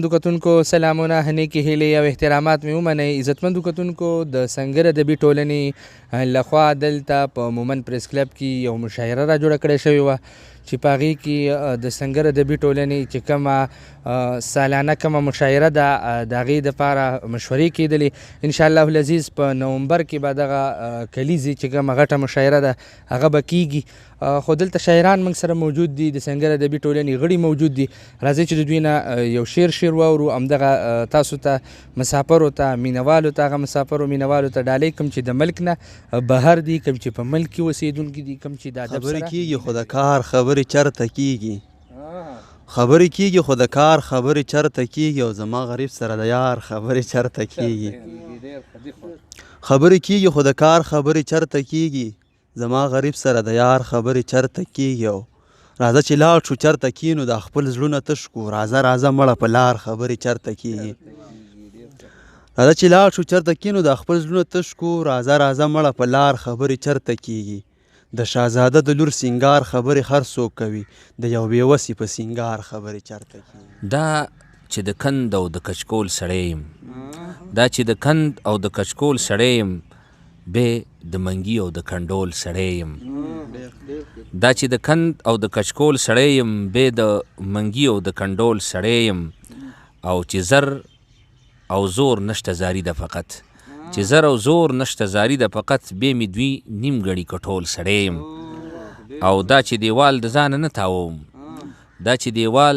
کتونکو سلامونه نیکې هیلې او احترامات مې ومنئ. عزتمندو کتونکو د سنګر ادبي ټولنې لخوا دلته په مومن پریس کلب کې یو مشاعره را جوړه کړې شوې وه چې په هغې کې د سنګر ادبي ټولنې چې کومه سالانه کومه مشاعره ده د هغې دپاره مشورې کېدلې. انشاءالله العزیز په نومبر کې به دغه کلیزې چې کومه غټه مشاعره ده هغه به کېږي. خو دلته شاعران موږ سره موجود دي، د سنګر ادبي ټولنې غړي موجود دي. راځئ چې د دوی نه یو شعر واورو. همدغه تاسو ته مسافرو ته مینوالو ته هغه مسافرو مینوالو ته ډالۍ کوم چې د ملک نه بهر دي، کوم چې په ملک کې اوسېدونکي دي، کوم چې د ادب سره خبرې کېږي خو د کار خبرې چرته کېږي، خبرې کېږي خو د کار خبرې چرته کېږي، او زما غریب سره د یار خبرې چرته کېږي. خبرې کېږي خو د کار خبرې چرته کېږي، زما غریب سره د یار خبرې چرته کېږي. او راځه چې لاړ شو چرته کینو دا خپل زړونه تش کړو، راځه راځه مړه په لار خبرې چرته کېږي. راځه چې لاړ شو چرته کینو دا خپل زړونه تش کړو، راځه راځه مړه په لار خبرې چرته کېږي. د شهزاده د لور سینګار خبرې هر څوک کوي، د یو بېوسي په سینګار خبرې چرته کېږي. دا چې د کند او د کچکول سړی یم، دا چې د کند او د کچکول سړی یم، بې د منګي او د کنډول سړی یم. دا چې د کند او د کچکول سړی یم، بې د منګي او د کنډول سړی یم. او چې زر او زور نشته زاری ده فقط، چې زر او زور نشته زاری ده فقط، بې مې دوی نیم ګړي کټول سړی یم. او دا چې دیوال د ځانه نه تاوم، دا چې دیوال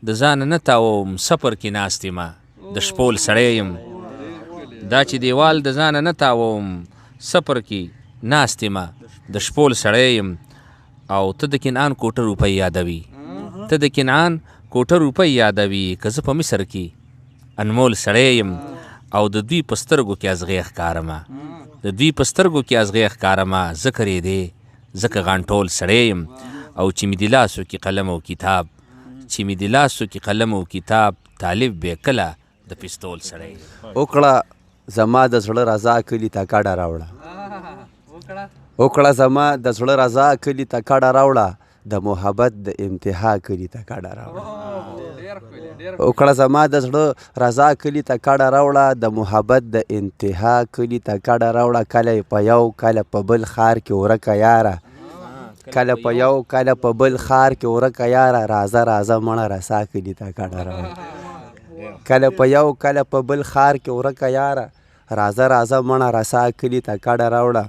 د ځانه نه تاوم، سفر کې ناست یمه د شپول سړی یم. دا چې دیوال د ځانه نه تاوم، سفر کې ناست یمه د شپول سړی یم. او ته د کنعان کوټه روپۍ یادوي، ته د کنعان کوټه روپۍ یادوي، که زه په مصر کې انمول سړی یم. او د دوی په سترګو کې ازغې ښکارمه، د دوی په سترګو کې ازغې ښکارمه، ځکه رېدې ځکه غانټول سړی یم. او چې مې د لاسو کې قلم او کتاب، چې مې د لاسو کې قلم او کتاب، طالب بې کله د پستول سړی یم. وکړه زما د زړه رضا کلي ته کډه راوړه، وکړه زما د زړه رضا کلي ته کډه راوړه، د محبت د انتها کلي ته کډه راوړه. وکړه زما د زړه رضا کلي ته کډه راوړه، د محبت د انتها کلي ته کډه راوړه. کله په یو کله په بل ښار کې ورکه یاره، کله په یو کله په بل ښار کې ورکه یاره، راځه راځه مړه رسا کلي ته کډه راوړه. کله په یو کله په بل ښار کې ورکه یاره، راځه راځه مړه رسا کلي ته کډه راوړه.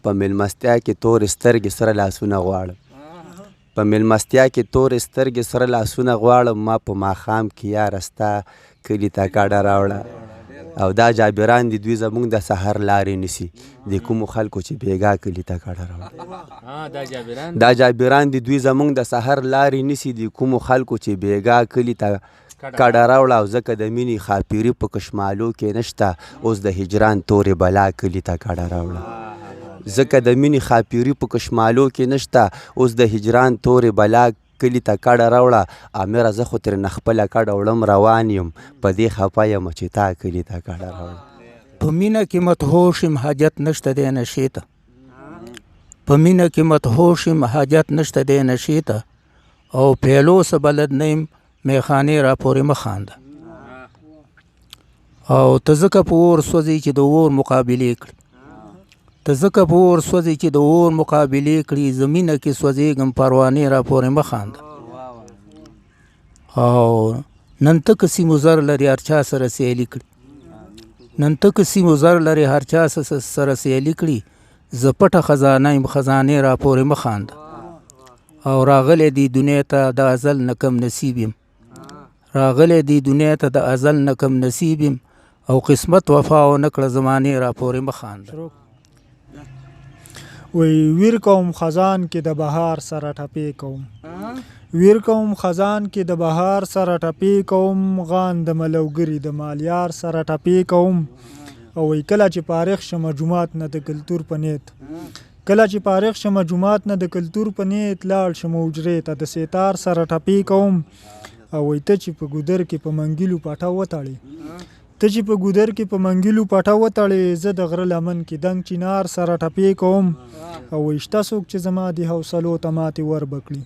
په میلمستیا کې تورې سترګې سره لاسونه غواړم، په میلمستیا کې تورې سترګې سره لاسونه غواړم، ما په ماښام کې یاره ستا کلي ته کډه راوړه. او دا جابران دي دوی زموږ د سحر لارې نیسي، د کومو خلکو چې بیګا کلي ته کډه راوړه. دا جابران دي دوی زموږ د سحر لارې نیسي، د کومو خلکو چې بیګا کلي ته کډه راوړه. او ځکه د مینې خاپیري په کشمالو کې نشته، اوس د هجران تورې بلا کلي ته کډه راوړه. ځکه د مینې خاپیري په کشمالو کې نشته، اوس د هجران تورې بلا کلي ته کډه راوړه. امره زه خو ترېنه خپله کډه وړم روان یم، په دې خفه یم چې تا کلي ته کډه راوړه. په مینه کې مدهوش یم حاجت نشته دی نشې ته، په مینه کې مدهوش یم حاجت نشته دی نشې ته. او پیلو څه بلد نه یم میخانې را پورې مه خانده. او ته ځکه په اور سوځې چې د اور مقابلې کړي، ته ځکه په اور سوځې چې د اور مقابلې کړي، زمینه کې سوځېږم پروانې را پورې مه خانده. او نن ته که سیمو زر لري هر چا سره سیالي کړي، نن ته که سیمو زر لري هر چا سره سیالي کړي، زه پټه خزانه یم خزانې را پورې مه خانده. او راغلی دی دنیا ته د ازل نه کم نصیب یم، راغلی دی دنیا ته د ازل نه کم نصیب یم. او قسمت وفا و نکړه زمانې را پورې مه خانده. وی ویر کوم خزان کې د بهار سره ټپې کوم، ویر کوم خزان کې د بهار سره ټپې کوم، غان د ملوګري د مالیار سره ټپې کوم. او وی کله چې فارغ شمه جومات نه د کلتور په نیت، کله چې فارغ شمه جومات نه د کلتور په نیت، لاړ شمه حجرې ته د ستار سره ټپې کوم. او وی ته چې په ګودر کې په منګیلو پټه وتړې، ته چې په ګودر کې په منګیلو پټه وتړې، زه د غره لمن کې دنګ چینار سره ټپې کوم. او وی شته څوک چې زما د حوصلو ته ماتې ور بکړي،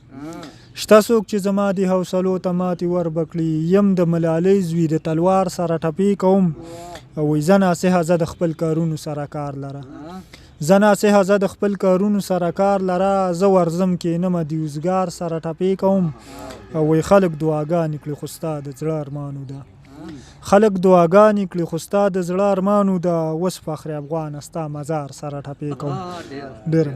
شته څوک چې زما د حوصلو ته ماتې ور بکړي یم د ملالۍ زوی د تلوار سره ټپې کوم وایي زه ناصحه زه د خپل کارونو سره کار لره زه ناصحه زه د خپل کارونو سره کار لره زه ورځم کینمه د اوزګار سره ټپې کوم وایي خلک دعاګانې کړي خو ستا د زړه ارمانو ده خلک دعاګانې کړي خو ستا د زړه ارمانو ده اوس فخر افغان ستا مزار سره ټپې کوم ډېر